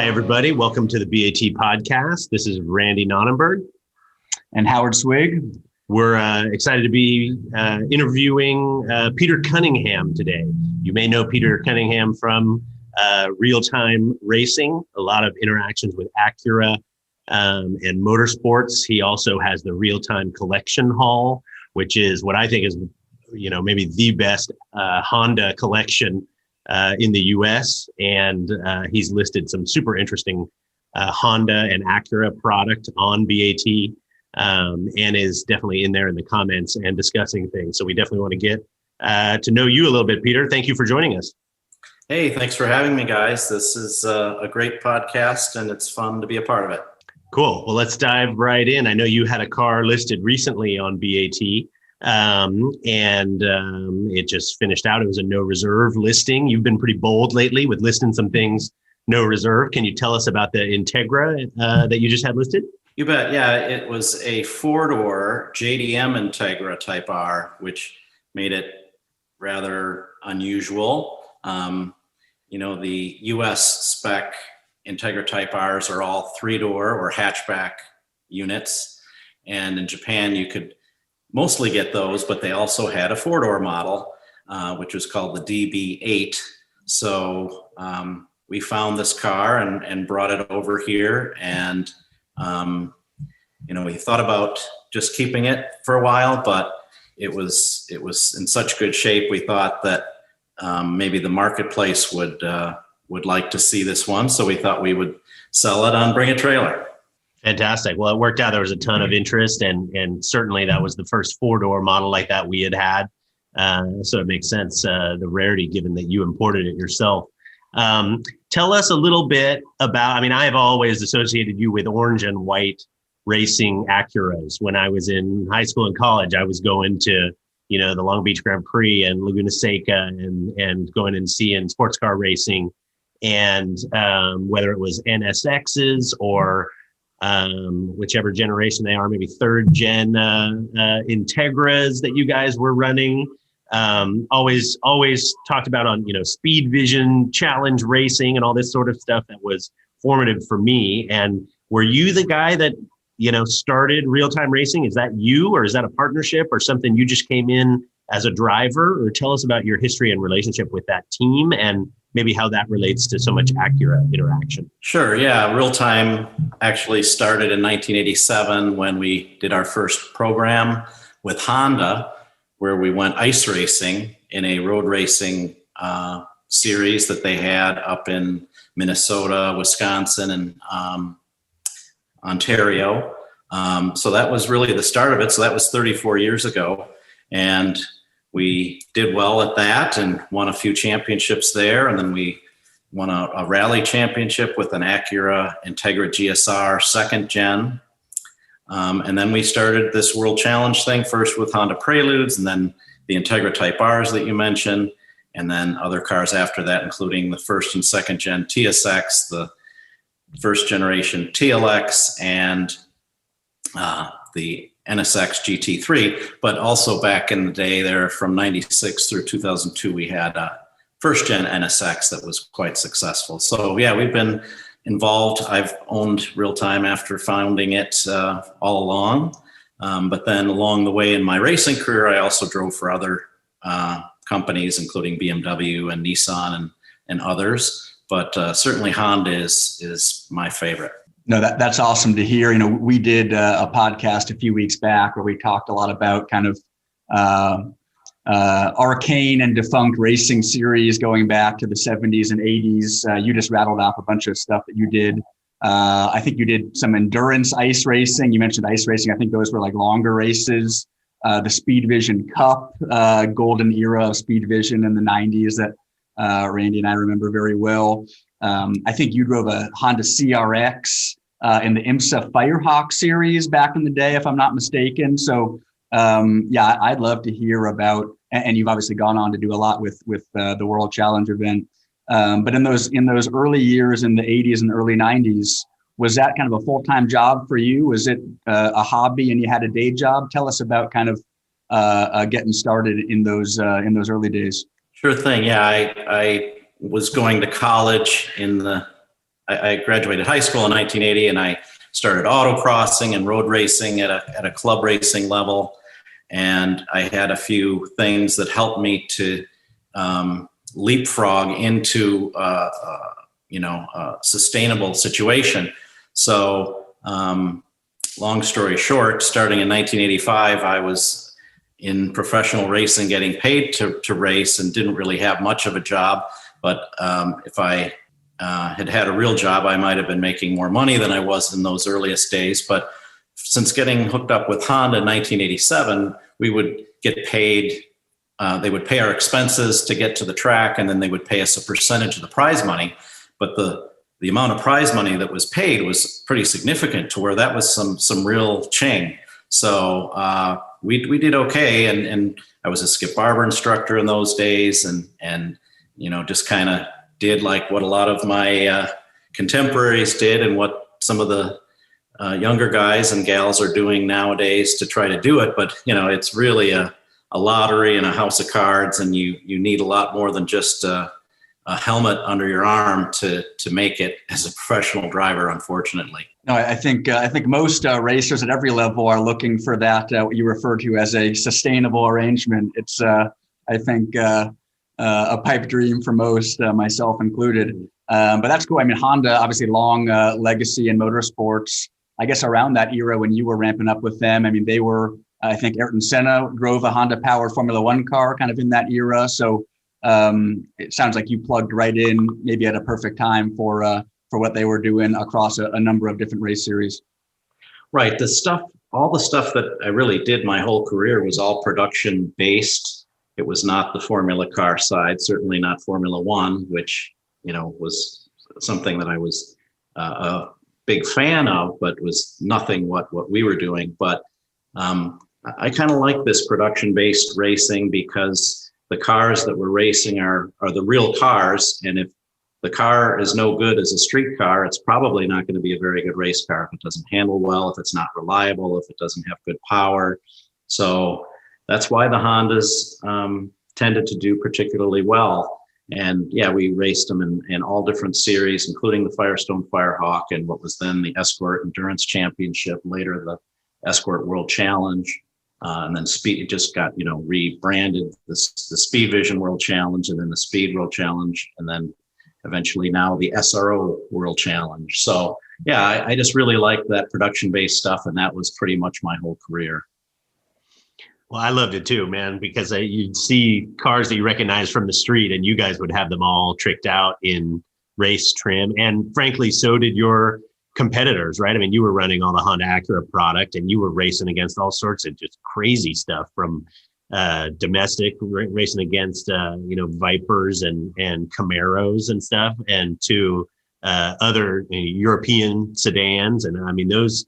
everybody. Welcome to the BAT podcast. This is Randy Nonnenberg. And Howard Swig. We're excited to be interviewing Peter Cunningham today. You may know Peter Cunningham from real-time racing, a lot of interactions with Acura and motorsports. He also has the real-time collection hall, which is what I think is, maybe the best Honda collection in the US. And he's listed some super interesting Honda and Acura product on BAT. And is definitely in there in the comments and discussing things. So we definitely want to get to know you a little bit, Peter. Thank you for joining us. Hey, thanks for having me, guys. This is a great podcast, and it's fun to be a part of it. Cool. Well, let's dive right in. I know you had a car listed recently on BAT, and it just finished out. It was a no reserve listing. You've been pretty bold lately with listing some things no reserve. Can you tell us about the Integra that you just had listed? You bet. Yeah, it was a four-door JDM Integra Type R, which made it rather unusual. The US spec Integra Type Rs are all three-door or hatchback units. And in Japan, you could mostly get those, but they also had a four-door model, which was called the DB8. So we found this car and brought it over here, and we thought about just keeping it for a while, but it was in such good shape. We thought that maybe the marketplace would like to see this one, so we thought we would sell it on Bring a Trailer. Fantastic. Well, it worked out. There was a ton of interest, and certainly that was the first four-door model like that we had. So it makes sense, the rarity, given that you imported it yourself. Tell us a little bit about, I have always associated you with orange and white racing Acuras. When I was in high school and college, I was going to, the Long Beach Grand Prix and Laguna Seca and going and seeing sports car racing. And whether it was NSXs or whichever generation they are, maybe third gen Integras that you guys were running. Always talked about on, speed vision, challenge racing and all this sort of stuff that was formative for me. And were you the guy that, started real-time racing? Is that you, or is that a partnership or something you just came in as a driver? Or tell us about your history and relationship with that team and maybe how that relates to so much Acura interaction. Sure. Yeah. Real-time actually started in 1987 when we did our first program with Honda, where we went ice racing in a road racing series that they had up in Minnesota, Wisconsin, and Ontario. So that was really the start of it. So that was 34 years ago. And we did well at that and won a few championships there. And then we won a rally championship with an Acura Integra GSR second gen. And then we started this World Challenge thing, first with Honda Preludes, and then the Integra Type Rs that you mentioned, and then other cars after that, including the first and second gen TSX, the first generation TLX, and the NSX GT3. But also back in the day there, from 96 through 2002, we had a first gen NSX that was quite successful. So yeah, we've been involved. I've owned Real-Time after founding it all along. But then along the way in my racing career, I also drove for other companies, including BMW and Nissan and others. But certainly Honda is my favorite. No, that's awesome to hear. We did a podcast a few weeks back where we talked a lot about kind of arcane and defunct racing series going back to the 70s and 80s. You just rattled off a bunch of stuff that you did. I think you did some endurance ice racing. You mentioned ice racing. I think those were like longer races. The Speed Vision Cup, golden era of Speed Vision in the 90s that Randy and I remember very well. I think you drove a Honda CRX in the IMSA Firehawk series back in the day, if I'm not mistaken. So I'd love to hear about, and you've obviously gone on to do a lot with the World Challenge event. But in those early years in the 80s and early 90s, was that kind of a full-time job for you? Was it a hobby and you had a day job? Tell us about kind of getting started in those early days. Sure thing. Yeah, I was going to college in the I graduated high school in 1980, and I started autocrossing and road racing at a club racing level. And I had a few things that helped me to leapfrog into a sustainable situation. So long story short, starting in 1985, I was in professional racing, getting paid to race, and didn't really have much of a job. But if I had a real job, I might have been making more money than I was in those earliest days. But since getting hooked up with Honda in 1987, we would get paid. They would pay our expenses to get to the track, and then they would pay us a percentage of the prize money. But the amount of prize money that was paid was pretty significant, to where that was some real ching. So we did okay, and I was a Skip Barber instructor in those days, and just kind of did like what a lot of my contemporaries did, and what some of the younger guys and gals are doing nowadays to try to do it. But it's really a lottery and a house of cards, and you need a lot more than just a helmet under your arm to make it as a professional driver, unfortunately. No, I think most racers at every level are looking for that, what you refer to as a sustainable arrangement. It's I think a pipe dream for most, myself included. But that's cool. I mean, Honda, obviously long legacy in motorsports. I guess around that era when you were ramping up with them, I mean, they were, I think Ayrton Senna drove a Honda powered Formula One car kind of in that era. So it sounds like you plugged right in, maybe at a perfect time for what they were doing across a number of different race series. Right. All the stuff that I really did my whole career was all production based. It was not the Formula car side, certainly not Formula One, which, was something that I was a big fan of, but was nothing what we were doing. But I kind of like this production based racing, because the cars that we're racing are the real cars. And if the car is no good as a street car, it's probably not going to be a very good race car if it doesn't handle well, if it's not reliable, if it doesn't have good power. So that's why the Hondas tended to do particularly well. And yeah, we raced them in all different series, including the Firestone Firehawk and what was then the Escort Endurance Championship, later the Escort World Challenge. And then Speed, it just got, rebranded the Speed Vision World Challenge, and then the Speed World Challenge, and then eventually now the SRO World Challenge. So yeah, I just really liked that production-based stuff, and that was pretty much my whole career. Well, I loved it too, man, because you'd see cars that you recognize from the street, and you guys would have them all tricked out in race trim. And frankly, so did your competitors, right? I mean, you were running all the Honda Acura product, and you were racing against all sorts of just crazy stuff, from domestic racing against, Vipers and Camaros and stuff, and to other European sedans. And I mean, those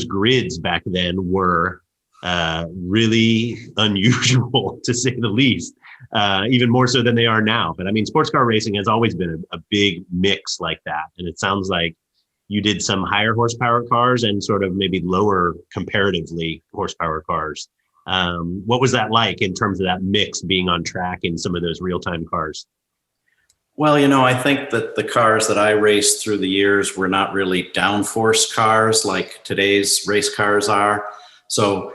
grids back then were really unusual, to say the least, even more so than they are now. But I mean, sports car racing has always been a big mix like that. And it sounds like you did some higher horsepower cars and sort of maybe lower comparatively horsepower cars. What was that like in terms of that mix being on track in some of those real-time cars? Well, I think that the cars that I raced through the years were not really downforce cars like today's race cars are. So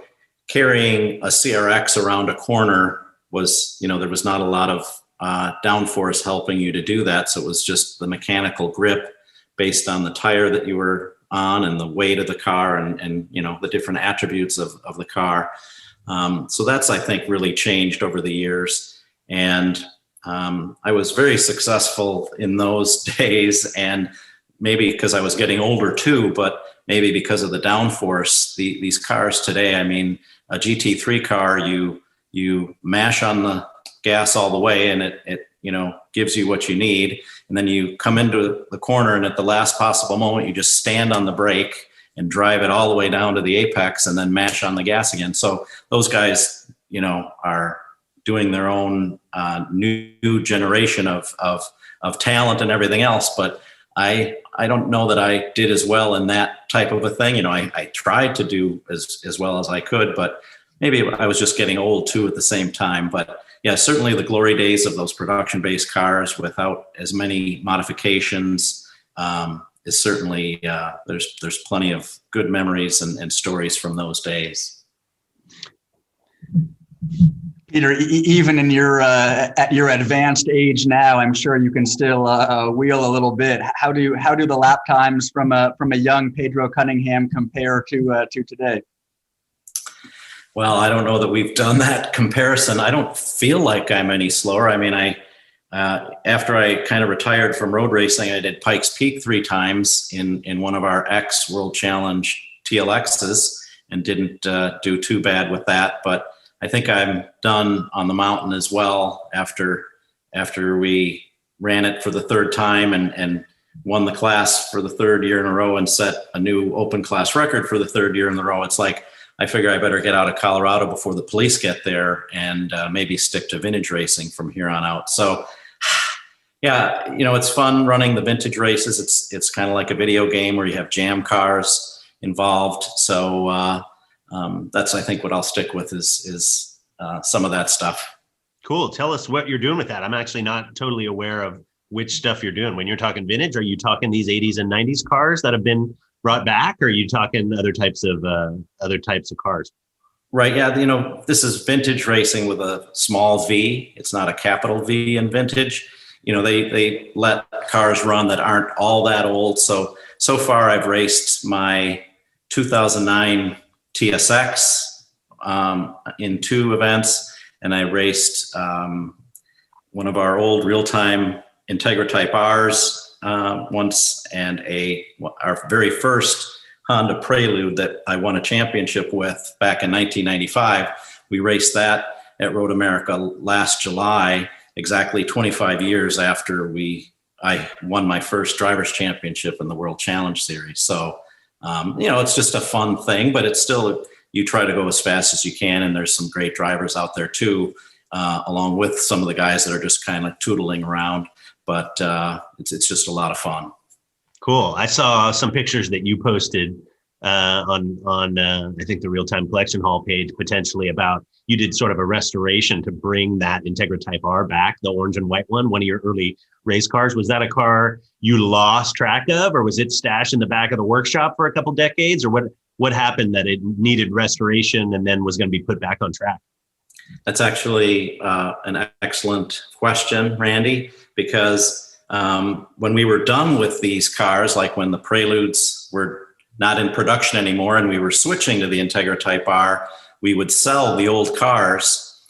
carrying a CRX around a corner was, there was not a lot of downforce helping you to do that. So it was just the mechanical grip based on the tire that you were on and the weight of the car and the different attributes of the car. So that's, I think, really changed over the years. And I was very successful in those days, and maybe because I was getting older too, but maybe because of the downforce. These cars today, I mean, a GT3 car, you mash on the gas all the way, and it gives you what you need. And then you come into the corner, and at the last possible moment, you just stand on the brake and drive it all the way down to the apex, and then mash on the gas again. So those guys, are doing their own new generation of talent and everything else. But I don't know that I did as well in that type of a thing. I tried to do as well as I could, but maybe I was just getting old too at the same time. But yeah, certainly the glory days of those production-based cars without as many modifications, is certainly, there's plenty of good memories and stories from those days. Peter, even in your at your advanced age now, I'm sure you can still wheel a little bit. How do the lap times from a young Pedro Cunningham compare to today? Well, I don't know that we've done that comparison. I don't feel like I'm any slower. I mean, after I kind of retired from road racing, I did Pikes Peak 3 times in one of our X World Challenge TLXs and didn't do too bad with that. But I think I'm done on the mountain as well after we ran it for the 3rd time and won the class for the 3rd year in a row and set a new open class record for the 3rd year in a row. It's like, I figure I better get out of Colorado before the police get there and maybe stick to vintage racing from here on out. So yeah, it's fun running the vintage races. It's kind of like a video game where you have jam cars involved. So that's, I think, what I'll stick with is some of that stuff. Cool. Tell us what you're doing with that. I'm actually not totally aware of which stuff you're doing. When you're talking vintage, are you talking these 80s and 90s cars that have been brought back, or are you talking other types of cars? Right. Yeah. This is vintage racing with a small V. It's not a capital V in vintage. They let cars run that aren't all that old. So far I've raced my 2009 TSX in 2 events, and I raced one of our old real-time Integra Type Rs once, and our very first Honda Prelude that I won a championship with back in 1995. We raced that at Road America last July, exactly 25 years after I won my first driver's championship in the World Challenge Series. So, it's just a fun thing, but it's still, you try to go as fast as you can. And there's some great drivers out there too, along with some of the guys that are just kind of tootling around. But it's just a lot of fun. Cool. I saw some pictures that you posted on I think the Real Time Collection Hall page, potentially about, you did sort of a restoration to bring that Integra Type R back, the orange and white one of your early race cars. Was that a car you lost track of, or was it stashed in the back of the workshop for a couple decades, or what happened that it needed restoration and then was going to be put back on track? That's actually an excellent question, Randy, because when we were done with these cars, like when the Preludes were not in production anymore and we were switching to the Integra Type R, we would sell the old cars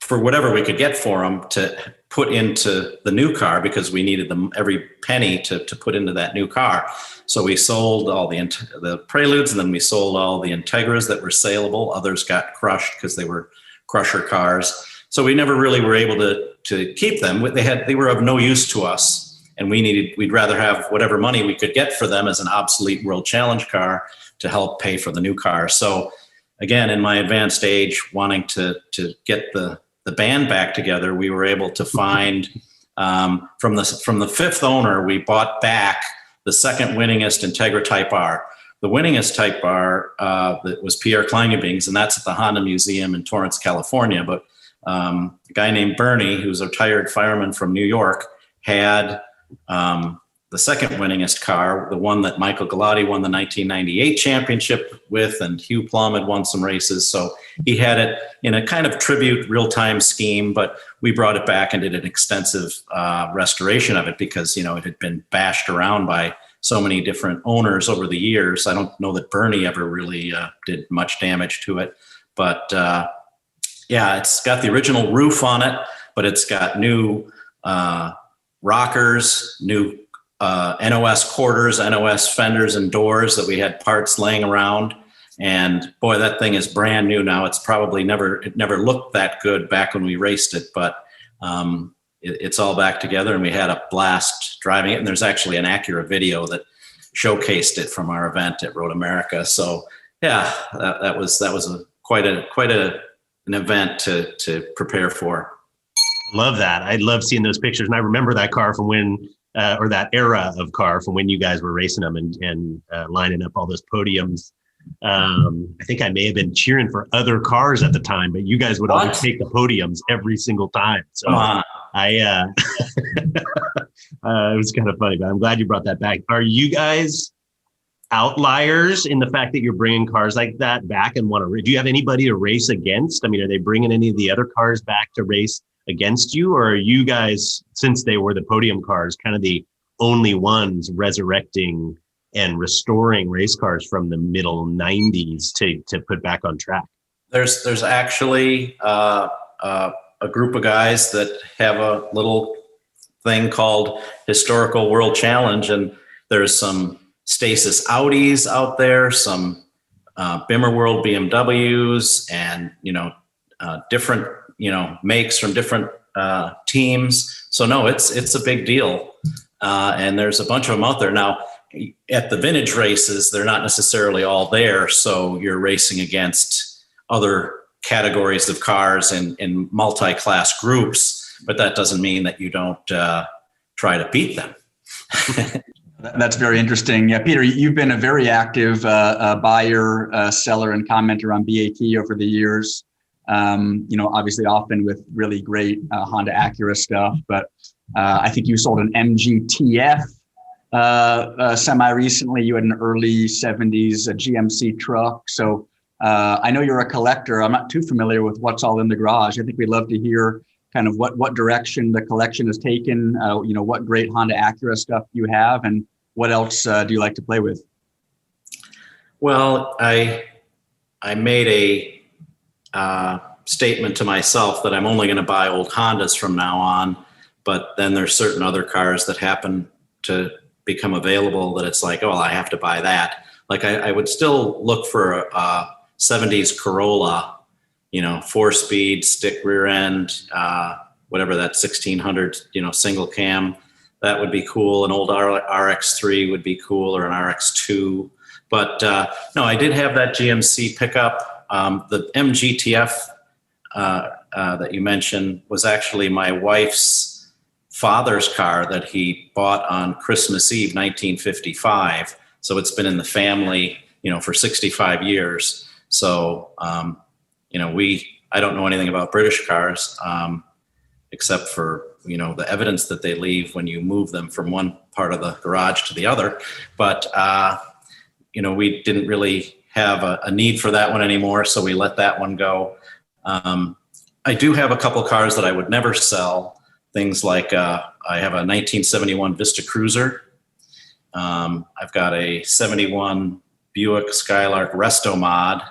for whatever we could get for them to put into the new car, because we needed them every penny to put into that new car. So we sold all the Preludes, and then we sold all the Integras that were saleable. Others got crushed because they were crusher cars. So we never really were able to keep them. They were of no use to us, and we'd rather have whatever money we could get for them as an obsolete World Challenge car to help pay for the new car. So again, in my advanced age, wanting to get the band back together, we were able to find from the 5th owner, we bought back the second winningest Integra Type R. The winningest Type R that was Peter Cunningham, and that's at the Honda Museum in Torrance, California. But a guy named Bernie, who's a retired fireman from New York, had the second winningest car, the one that Michael Galati won the 1998 championship with, and Hugh Plum had won some races. So he had it in a kind of tribute real-time scheme, but we brought it back and did an extensive restoration of it because, it had been bashed around by so many different owners over the years. I don't know that Bernie ever really did much damage to it, but yeah, it's got the original roof on it, but it's got new rockers, new NOS quarters, NOS fenders and doors that we had parts laying around. And boy, that thing is brand new now. It's probably it never looked that good back when we raced it, but it's all back together, and we had a blast driving it. And there's actually an Acura video that showcased it from our event at Road America. So yeah, that was quite an event to prepare for. Love that. I love seeing those pictures. And I remember that car from when, or that era of car from when you guys were racing them and lining up all those podiums. I think I may have been cheering for other cars at the time, but you guys would always take the podiums every single time. So It was kind of funny, but I'm glad you brought that back. Are you guys outliers in the fact that you're bringing cars like that back and want to? Do you have anybody to race against? I mean, are they bringing any of the other cars back to race against you, or are you guys, since they were the podium cars, kind of the only ones resurrecting and restoring race cars from the middle 90s to put back on track? There's actually a group of guys that have a little thing called Historical World Challenge, and there's some Stasis Audis out there, some Bimmer World BMWs, and different makes from different teams. So no, it's a big deal, and there's a bunch of them out there now. At the vintage races, they're not necessarily all there, so you're racing against other categories of cars in multi-class groups, but that doesn't mean that you don't try to beat them. That's very interesting. Yeah, Peter, you've been a very active buyer, seller, and commenter on BAT over the years. Obviously often with really great Honda Acura stuff, but I think you sold an MGTF semi recently. You had an early 70s GMC truck. So I know you're a collector. I'm not too familiar with what's all in the garage. I think we'd love to hear kind of what direction the collection has taken, what great Honda Acura stuff you have, and what else do you like to play with? Well, I made a statement to myself that I'm only going to buy old Hondas from now on, but then there's certain other cars that happen to become available that it's like, oh, I have to buy that. Like I would still look for a 70s Corolla, 4-speed, stick rear end, whatever that 1600, single cam, that would be cool. An old RX-3 would be cool, or an RX-2. But no, I did have that GMC pickup. The MGTF that you mentioned was actually my wife's father's car that he bought on Christmas Eve, 1955. So it's been in the family, for 65 years. So, I don't know anything about British cars, except for, the evidence that they leave when you move them from one part of the garage to the other. But, we didn't really have a need for that one anymore, so we let that one go. I do have a couple cars that I would never sell. Things like I have a 1971 Vista Cruiser. I've got a 71 Buick Skylark Resto Mod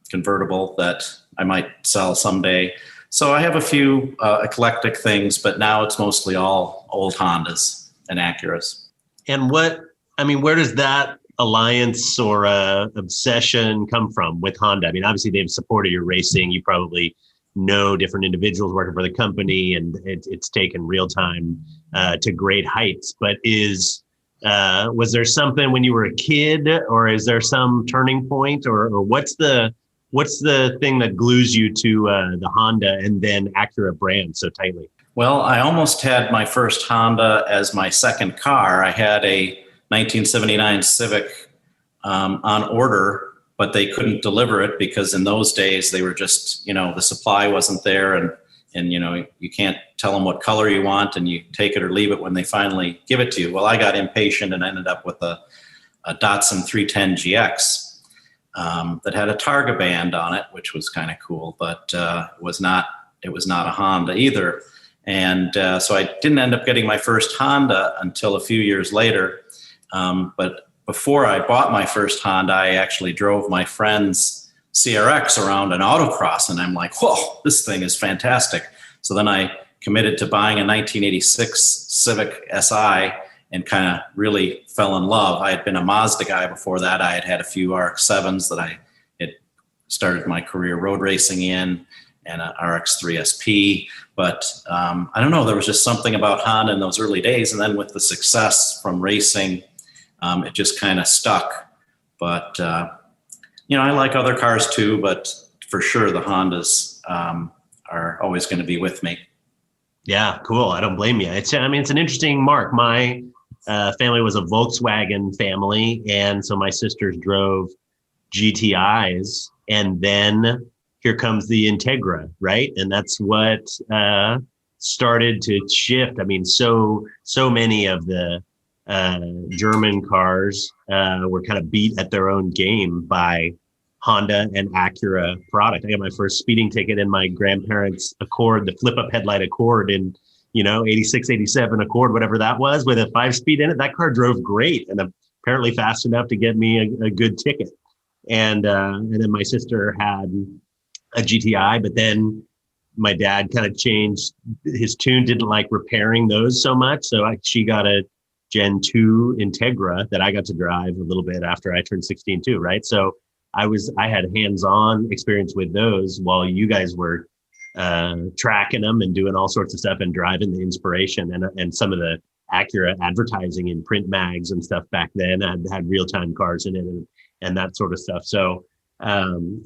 convertible that I might sell someday. So I have a few eclectic things, but now it's mostly all old Hondas and Acuras. And where does that alliance or obsession come from with Honda? I mean, obviously they've supported your racing. You probably know different individuals working for the company, and it's taken real time to great heights. But was there something when you were a kid, or is there some turning point, or what's the thing that glues you to the Honda and then Acura brand so tightly? Well, I almost had my first Honda as my second car. I had a 1979 Civic on order, but they couldn't deliver it because in those days they were just, the supply wasn't there, and you can't tell them what color you want, and you take it or leave it when they finally give it to you. Well, I got impatient and ended up with a Datsun 310 GX that had a Targa band on it, which was kind of cool, but it was not a Honda either. And so I didn't end up getting my first Honda until a few years later. But before I bought my first Honda, I actually drove my friend's CRX around an autocross, and I'm like, whoa, this thing is fantastic. So then I committed to buying a 1986 Civic Si and kind of really fell in love. I had been a Mazda guy before that. I had had a few RX-7s that I had started my career road racing in, and an RX-3 SP. But I don't know, there was just something about Honda in those early days. And then with the success from racing, it just kind of stuck. But, I like other cars too, but for sure the Hondas are always going to be with me. Yeah, cool. I don't blame you. It's an interesting mark. My family was a Volkswagen family, and so my sisters drove GTIs, and then here comes the Integra, right? And that's what started to shift. I mean, so many of the German cars were kind of beat at their own game by Honda and Acura product. I got my first speeding ticket in my grandparents' Accord, the flip-up headlight Accord in, 86, 87 Accord, whatever that was, with a 5-speed in it. That car drove great and apparently fast enough to get me a good ticket. And then my sister had a GTI, but then my dad kind of changed his tune, didn't like repairing those so much. So she got a Gen 2 Integra that I got to drive a little bit after I turned 16 too, right? So I had hands-on experience with those while you guys were tracking them and doing all sorts of stuff and driving the Inspiration and some of the Acura advertising in print mags and stuff back then. I had real-time cars in it and that sort of stuff. So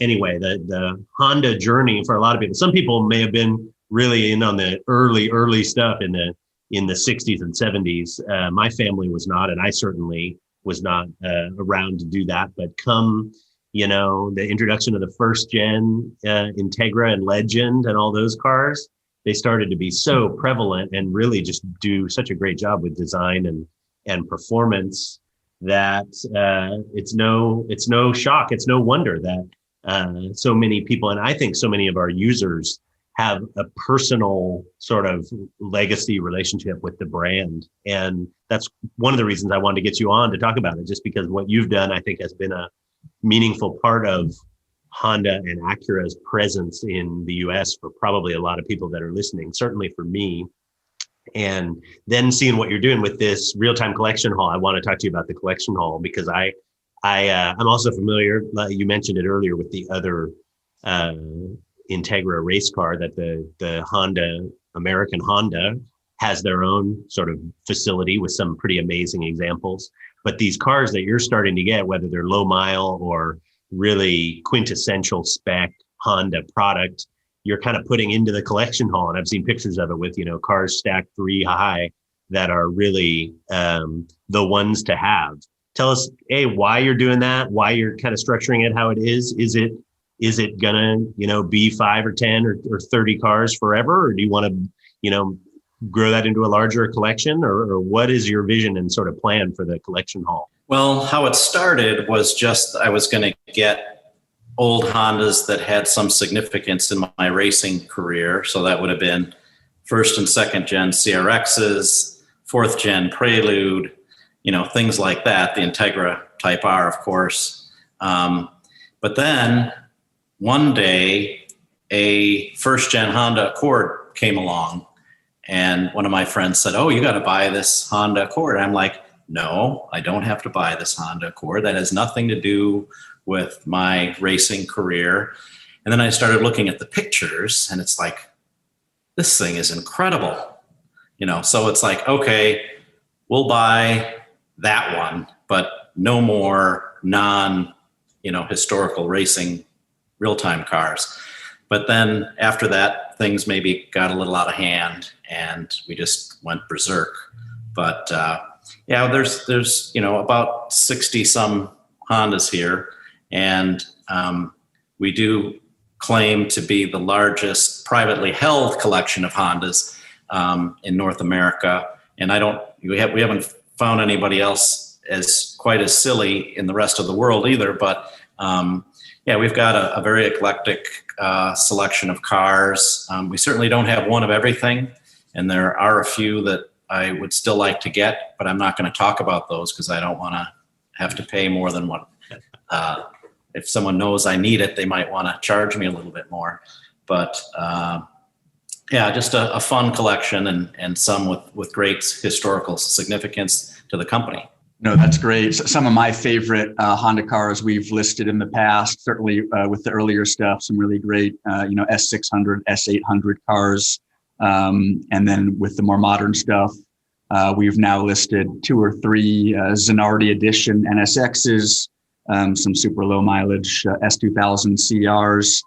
anyway, the Honda journey for a lot of people, some people may have been really in on the early stuff in the 60s and 70s. My family was not, and I certainly was not around to do that. But come, the introduction of the first gen Integra and Legend and all those cars, they started to be so prevalent and really just do such a great job with design and performance that it's no shock. It's no wonder that so many people, and I think so many of our users, have a personal sort of legacy relationship with the brand. And that's one of the reasons I wanted to get you on to talk about it, just because what you've done, I think, has been a meaningful part of Honda and Acura's presence in the US for probably a lot of people that are listening, certainly for me. And then seeing what you're doing with this real-time collection hall, I want to talk to you about the collection hall, because I'm also familiar, you mentioned it earlier, with the other Integra race car that the American Honda has their own sort of facility with some pretty amazing examples. But these cars that you're starting to get, whether they're low mile or really quintessential spec Honda product, you're kind of putting into the collection hall. And I've seen pictures of it with, cars stacked 3 high that are really the ones to have. Tell us, why you're doing that, why you're kind of structuring it how it is. Is it gonna, be 5 or 10 or 30 cars forever? Or do you want to, grow that into a larger collection? Or what is your vision and sort of plan for the collection hall? Well, how it started was just I was going to get old Hondas that had some significance in my racing career. So that would have been first and second gen CRXs, fourth gen Prelude, things like that. The Integra Type R, of course. But then one day, a first gen Honda Accord came along, and one of my friends said, "Oh, you got to buy this Honda Accord." And I'm like, "No, I don't have to buy this Honda Accord. That has nothing to do with my racing career." And then I started looking at the pictures, and it's like, this thing is incredible. So it's like, okay, we'll buy that one, but no more historical racing real-time cars. But then after that, things maybe got a little out of hand and we just went berserk. But there's about 60 some Hondas here, and we do claim to be the largest privately held collection of Hondas in North America. And we haven't found anybody else quite as silly in the rest of the world either. But we've got a very eclectic selection of cars. We certainly don't have one of everything, and there are a few that I would still like to get, but I'm not going to talk about those because I don't want to have to pay more than what. If someone knows I need it, they might want to charge me a little bit more. But just a fun collection and some with great historical significance to the company. No, that's great. Some of my favorite Honda cars we've listed in the past, certainly with the earlier stuff, some really great, S600, S800 cars. And then with the more modern stuff, we've now listed 2 or 3 Zanardi edition NSXs, some super low mileage S2000 CRs.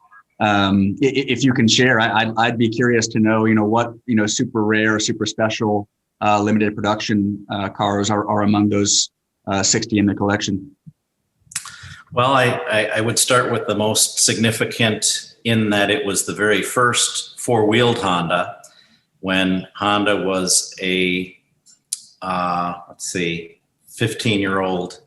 If you can share, I'd be curious to know, what, super rare, super special limited production cars are among those 60 in the collection. Well, I would start with the most significant in that it was the very first 4-wheeled Honda, when Honda was a, 15-year-old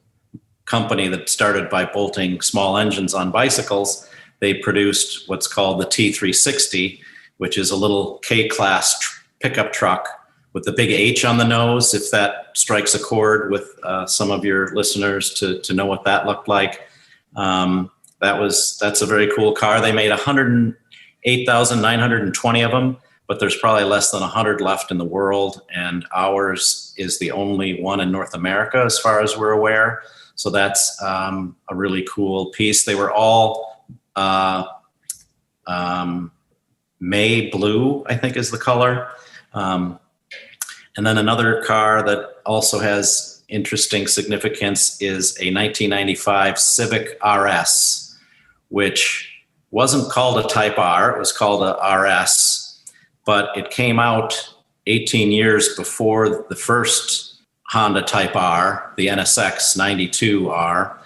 company that started by bolting small engines on bicycles. They produced what's called the T360, which is a little K-class pickup truck with the big H on the nose, if that strikes a chord with some of your listeners to know what that looked like. That's a very cool car. They made 108,920 of them, but there's probably less than 100 left in the world, and ours is the only one in North America as far as we're aware. So that's a really cool piece. They were all May blue, I think is the color. And then another car that also has interesting significance is a 1995 Civic RS, which wasn't called a Type R, it was called a RS, but it came out 18 years before the first Honda Type R, the NSX 92R,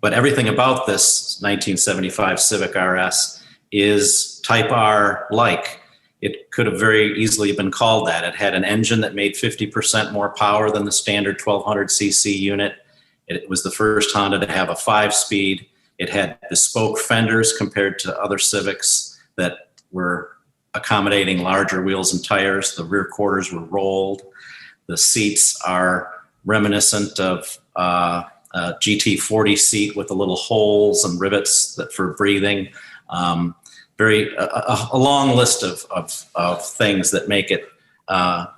but everything about this 1975 Civic RS is Type R-like. It could have very easily been called that. It had an engine that made 50% more power than the standard 1200cc unit. It was the first Honda to have a 5-speed. It had bespoke fenders compared to other Civics that were accommodating larger wheels and tires. The rear quarters were rolled. The seats are reminiscent of a GT40 seat with the little holes and rivets for breathing. A long list of things that make it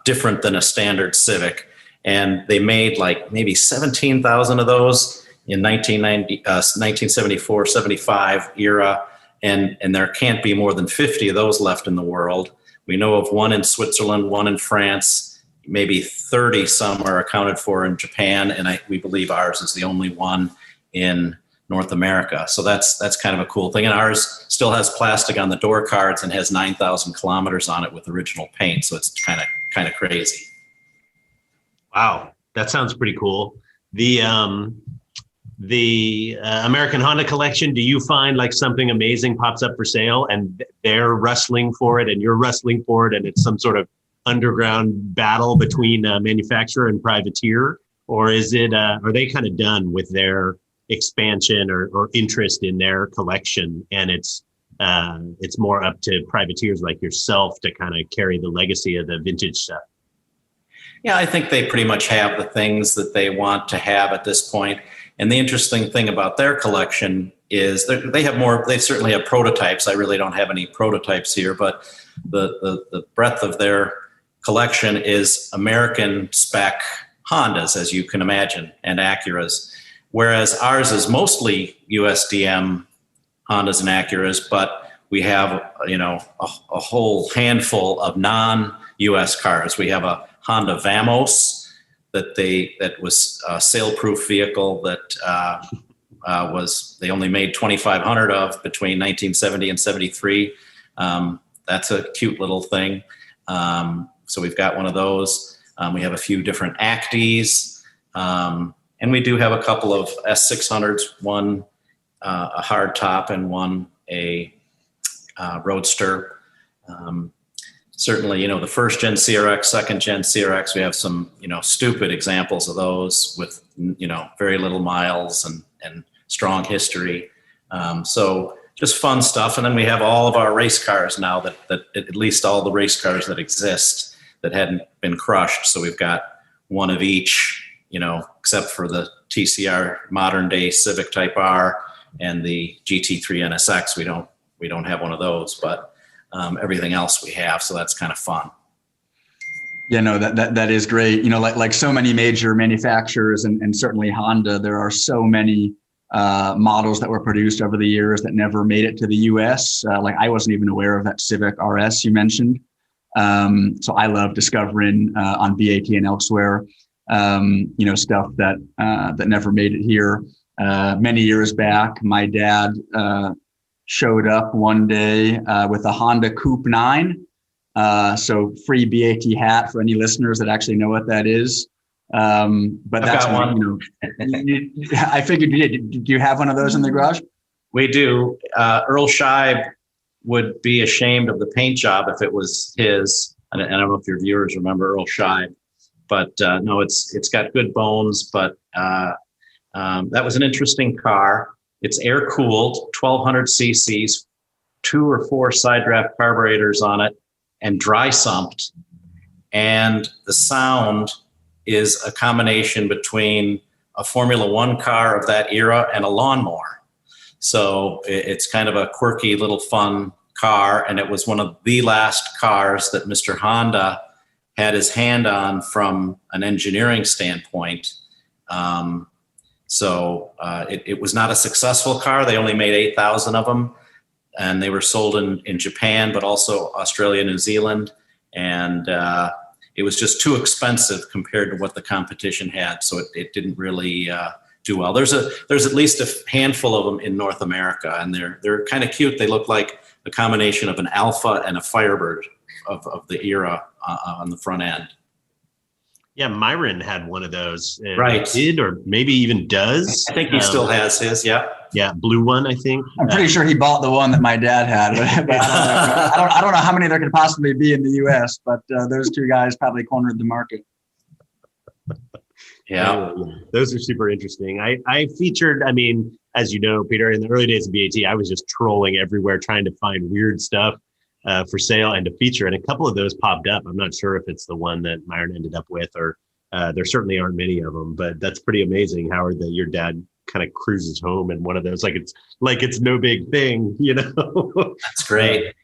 different than a standard Civic. And they made like maybe 17,000 of those in 1974, 75 era. And there can't be more than 50 of those left in the world. We know of one in Switzerland, one in France, maybe 30 some are accounted for in Japan. And we believe ours is the only one in North America. So that's kind of a cool thing. And ours still has plastic on the door cards and has 9,000 kilometers on it with original paint. So it's kind of crazy. Wow, that sounds pretty cool. The American Honda collection, do you find like something amazing pops up for sale and they're wrestling for it and you're wrestling for it and it's some sort of underground battle between manufacturer and privateer? Or is it, are they kind of done with their expansion or interest in their collection, and it's more up to privateers like yourself to kind of carry the legacy of the vintage stuff? Yeah, I think they pretty much have the things that they want to have at this point. And the interesting thing about their collection is they certainly have prototypes. I really don't have any prototypes here, but the breadth of their collection is American spec Hondas, as you can imagine, and Acuras. Whereas ours is mostly USDM Hondas and Acuras, but we have, a whole handful of non-US cars. We have a Honda Vamos that was a sail-proof vehicle that they only made 2,500 of between 1970 and 73. That's a cute little thing. So we've got one of those. We have a few different Acties. And we do have a couple of S600s, one a hard top and one a roadster. Certainly, the first gen CRX, second gen CRX, we have some, stupid examples of those with, very little miles and strong history. So just fun stuff. And then we have all of our race cars now that at least all the race cars that exist that hadn't been crushed. So we've got one of each, except for the TCR modern day Civic Type R and the GT3 NSX. We don't have one of those, but everything else we have. So that's kind of fun. Yeah, no, that is great. Like so many major manufacturers and certainly Honda, there are so many models that were produced over the years that never made it to the US. Like I wasn't even aware of that Civic RS you mentioned. So I love discovering on BAT and elsewhere, stuff that never made it here. Many years back, my dad showed up one day with a Honda Coupe 9. So free BAT hat for any listeners that actually know what that is. But that's one. I figured you did. Do you have one of those in the garage? We do. Earl Scheib would be ashamed of the paint job if it was his. And I don't know if your viewers remember Earl Scheib, but no, it's got good bones. But that was an interesting car. It's air cooled, 1200 cc's, 2 or 4 side draft carburetors on it, and dry sumped. And the sound is a combination between a Formula One car of that era and a lawnmower. So it's kind of a quirky little fun car. And it was one of the last cars that Mr. Honda had his hand on from an engineering standpoint. It was not a successful car. They only made 8,000 of them. And they were sold in Japan, but also Australia, New Zealand. And it was just too expensive compared to what the competition had. So it didn't really do well. There's at least a handful of them in North America, and they're kind of cute. They look like a combination of an Alpha and a Firebird of the era on the front end. Yeah, Myron had one of those. Right. Did, or maybe even does. I think he still has his, yeah. Yeah, blue one, I think. I'm pretty sure he bought the one that my dad had. But I don't know how many there could possibly be in the U.S., but those two guys probably cornered the market. Yeah. Those are super interesting. I featured, as you know, Peter, in the early days of BAT, I was just trolling everywhere trying to find weird stuff for sale and to feature. And a couple of those popped up. I'm not sure if it's the one that Myron ended up with, or there certainly aren't many of them, but that's pretty amazing, Howard, that your dad kind of cruises home in one of those, like it's no big thing, That's great.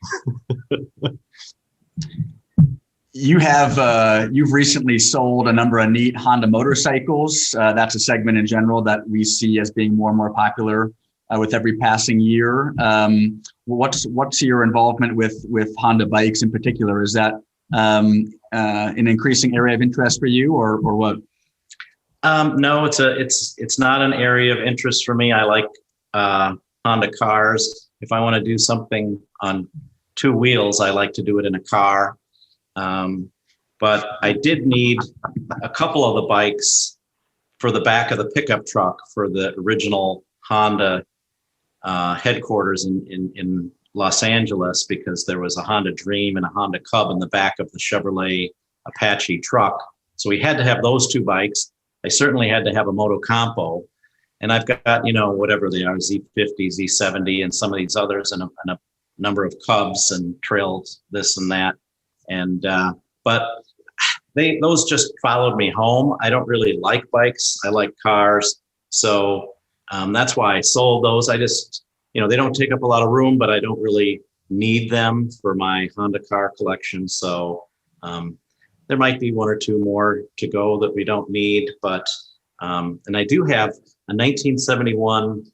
You've recently sold a number of neat Honda motorcycles. That's a segment in general that we see as being more and more popular with every passing year. What's your involvement with Honda bikes in particular? Is that an increasing area of interest for you, or what? No, it's not an area of interest for me. I like Honda cars. If I want to do something on 2 wheels, I like to do it in a car. But I did need a couple of the bikes for the back of the pickup truck for the original Honda headquarters in Los Angeles, because there was a Honda Dream and a Honda Cub in the back of the Chevrolet Apache truck. So we had to have those 2 bikes. I certainly had to have a Moto Campo, and I've got, whatever they are, Z50, Z70, and some of these others, and a number of Cubs and Trails, this and that. And, but those just followed me home. I don't really like bikes. I like cars. So that's why I sold those. I just, they don't take up a lot of room, but I don't really need them for my Honda car collection. So there might be 1 or 2 more to go that we don't need, but, and I do have a 1971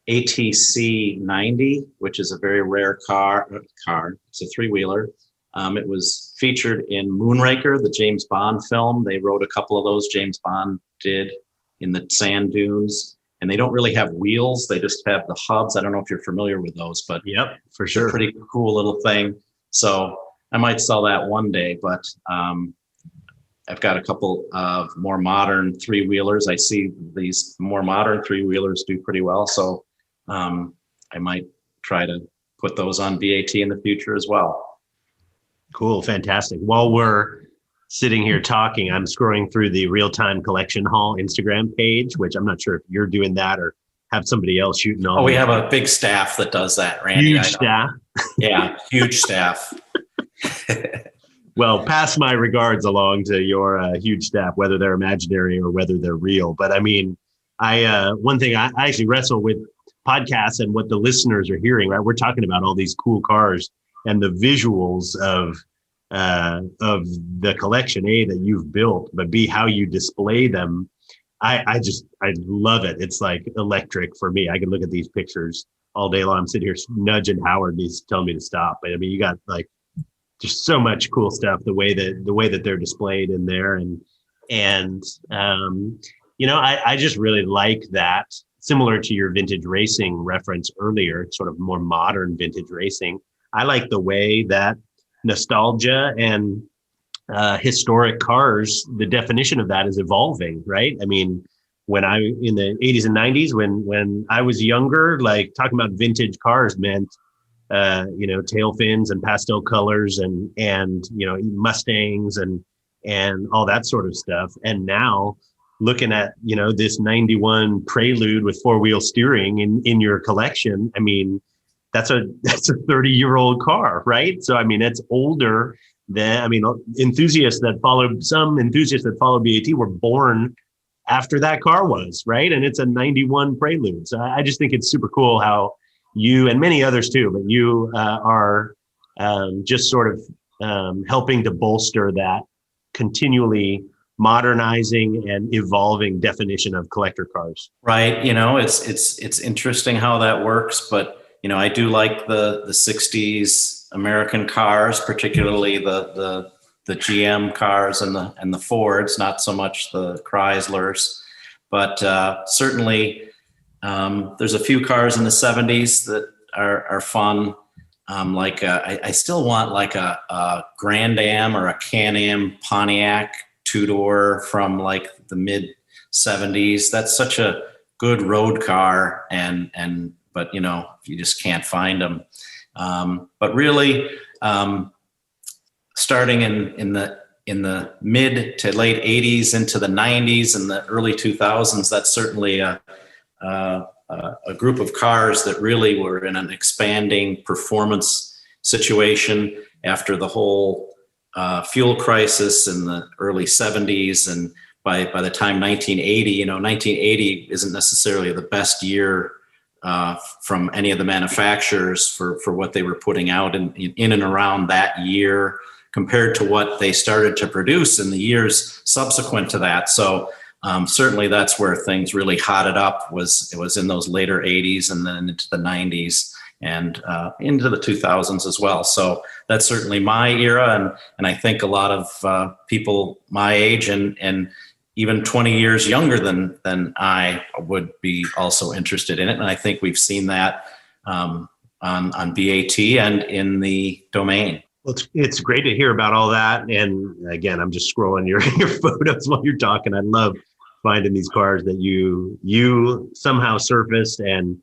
ATC 90, which is a very rare car. It's a 3-wheeler. It was featured in Moonraker, the James Bond film. They wrote a couple of those, James Bond did, in the sand dunes. And they don't really have wheels. They just have the hubs. I don't know if you're familiar with those, but yep, for sure. It's a pretty cool little thing. So I might sell that one day, but I've got a couple of more modern 3-wheelers. I see these more modern 3-wheelers do pretty well. So I might try to put those on BAT in the future as well. Cool. Fantastic. While we're sitting here talking, I'm scrolling through the Real Time Collection Hall Instagram page, which I'm not sure if you're doing that or have somebody else shooting on. Oh, we have a big staff that does that, Randy. Huge staff. Yeah, huge staff. Well, pass my regards along to your huge staff, whether they're imaginary or whether they're real. But one thing I actually wrestle with podcasts and what the listeners are hearing, right? We're talking about all these cool cars and the visuals of the collection, A, that you've built, but B, how you display them. I love it. It's like electric for me. I can look at these pictures all day long. I'm sitting here nudging Howard. He's telling me to stop. But you got like just so much cool stuff. The way that they're displayed in there, and I just really like that. Similar to your vintage racing reference earlier, sort of more modern vintage racing. I like the way that nostalgia and historic cars, the definition of that is evolving, right? When I in the 80s and 90s, when I was younger, like talking about vintage cars meant tail fins and pastel colors and Mustangs and all that sort of stuff. And now looking at, this 91 Prelude with 4-wheel steering in your collection, I mean, that's a 30-year-old car, right? So, I mean, it's older than, enthusiasts that followed BAT were born after that car was, right? And it's a 91 Prelude. So I just think it's super cool how you, and many others too, but you are just sort of helping to bolster that continually modernizing and evolving definition of collector cars. Right. It's interesting how that works, but I do like the 60s American cars, particularly the GM cars and the Fords, not so much the Chryslers, but certainly there's a few cars in the 70s that are fun. I still want like a Grand Am or a Can-Am Pontiac two-door from like the mid 70s. That's such a good road car, but you just can't find them. But really, starting in the mid to late 80s into the 90s and the early 2000s, that's certainly a group of cars that really were in an expanding performance situation after the whole fuel crisis in the early 70s. And by the time 1980, 1980 isn't necessarily the best year from any of the manufacturers for what they were putting out in and around that year compared to what they started to produce in the years subsequent to that. So certainly that's where things really hotted up, it was in those later 80s and then into the 90s and into the 2000s as well. So that's certainly my era. And I think a lot of people my age and even 20 years younger than I would be also interested in it. And I think we've seen that on BAT and in the domain. Well, it's great to hear about all that. And again, I'm just scrolling your photos while you're talking. I love finding these cars that you somehow surfaced, and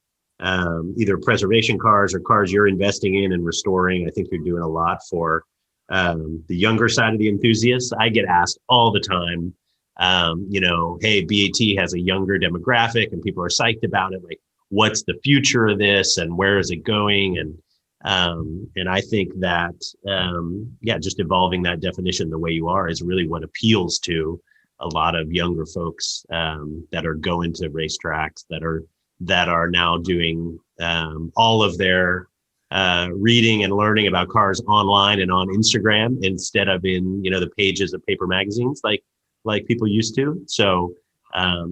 either preservation cars or cars you're investing in and restoring. I think you're doing a lot for the younger side of the enthusiasts. I get asked all the time, hey, BAT has a younger demographic and people are psyched about it. Like, what's the future of this and where is it going? And I think that, just evolving that definition the way you are is really what appeals to a lot of younger folks that are going to racetracks, that are now doing all of their reading and learning about cars online and on Instagram instead of in the pages of paper magazines like people used to. So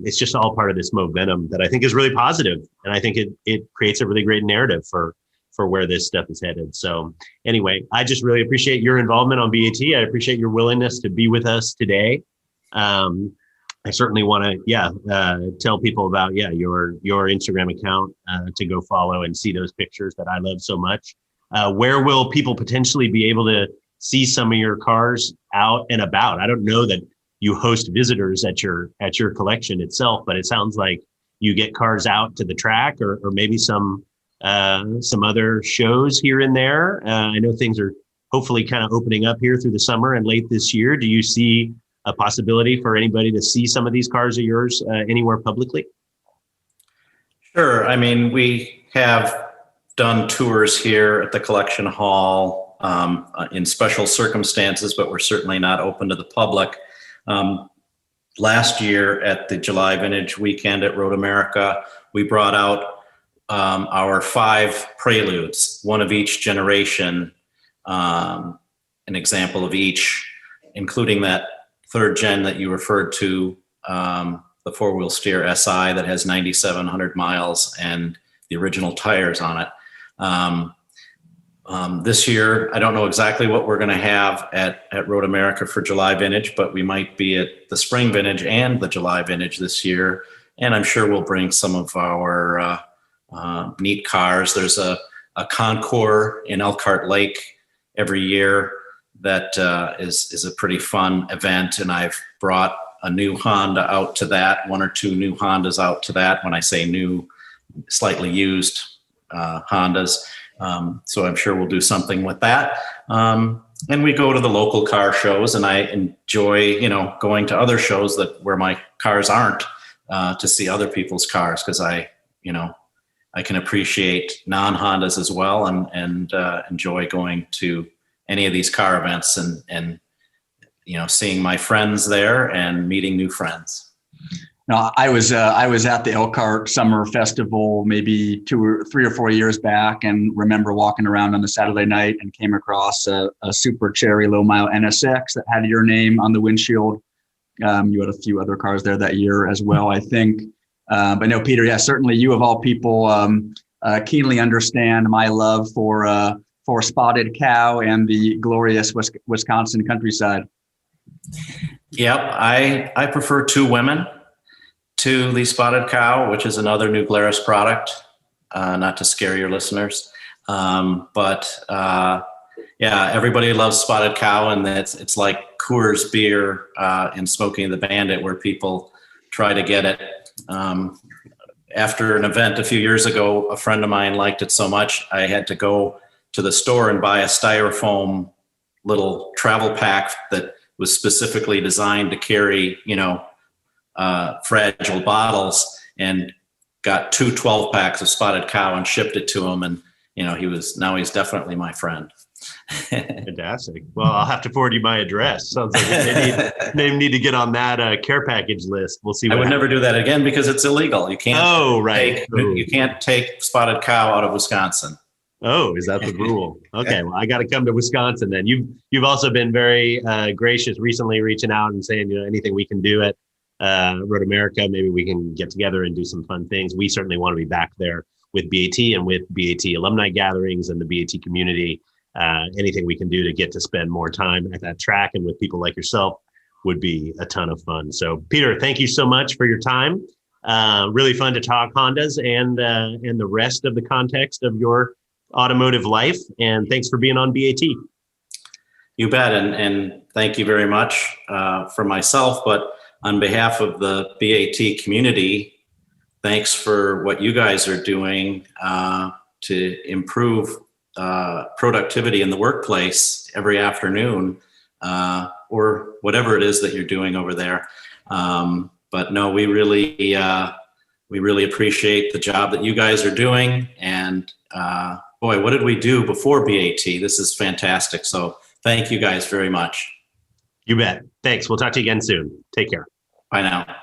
it's just all part of this momentum that I think is really positive, and I think it creates a really great narrative for where this stuff is headed. So anyway, I just really appreciate your involvement on BAT. I appreciate your willingness to be with us today. I certainly want to, tell people about, your Instagram account to go follow and see those pictures that I love so much. Where will people potentially be able to see some of your cars out and about? I don't know that you host visitors at your collection itself, but it sounds like you get cars out to the track or maybe some other shows here and there. I know things are hopefully kind of opening up here through the summer and late this year. Do you see a possibility for anybody to see some of these cars of yours anywhere publicly? Sure. I mean, we have done tours here at the collection hall in special circumstances, but we're certainly not open to the public. Last year at the July Vintage Weekend at Road America, we brought out our 5 Preludes, one of each generation, an example of each, including that 3rd gen that you referred to, the 4-wheel steer SI that has 9,700 miles and the original tires on it. This year, I don't know exactly what we're going to have at Road America for July Vintage, but we might be at the Spring Vintage and the July Vintage this year. And I'm sure we'll bring some of our neat cars. There's a Concours in Elkhart Lake every year that is a pretty fun event, and I've brought a new Honda out to that, 1 or 2 new Hondas out to that. When I say new, slightly used Hondas. So I'm sure we'll do something with that. And we go to the local car shows, and I enjoy, going to other shows where my cars aren't, to see other people's cars, because I can appreciate non-Hondas as well, and enjoy going to any of these car events and seeing my friends there and meeting new friends. No, I was at the Elkhart Summer Festival maybe 3 or 4 years back, and remember walking around on the Saturday night and came across a super cherry low mile NSX that had your name on the windshield. You had a few other cars there that year as well, I think. But no, Peter, yeah, certainly you of all people keenly understand my love for Spotted Cow and the glorious Wisconsin countryside. Yep, I prefer Two Women to the Spotted Cow, which is another New Glarus product, not to scare your listeners. But everybody loves Spotted Cow, and it's like Coors beer in Smokey and the Bandit, where people try to get it. After an event a few years ago, a friend of mine liked it so much, I had to go to the store and buy a styrofoam little travel pack that was specifically designed to carry, fragile bottles, and got 2 12-packs of Spotted Cow and shipped it to him. And, he's definitely my friend. Fantastic. Well, I'll have to forward you my address. Sounds like they need to get on that care package list. We'll see. I would never do that again because it's illegal. You can't. Oh, right. You can't take Spotted Cow out of Wisconsin. Oh, is that the rule? Okay, well, I got to come to Wisconsin then. You've also been very gracious recently, reaching out and saying, anything we can do at Road America, maybe we can get together and do some fun things. We certainly want to be back there with BAT and with BAT alumni gatherings and the BAT community. Anything we can do to get to spend more time at that track and with people like yourself would be a ton of fun. So, Peter, thank you so much for your time. Really fun to talk Hondas and the rest of the context of your automotive life. And thanks for being on BAT. You bet. And thank you very much for myself, but on behalf of the BAT community, thanks for what you guys are doing to improve productivity in the workplace every afternoon, or whatever it is that you're doing over there. But no, we really appreciate the job that you guys are doing. And boy, what did we do before BAT? This is fantastic. So thank you guys very much. You bet. Thanks. We'll talk to you again soon. Take care. Bye now.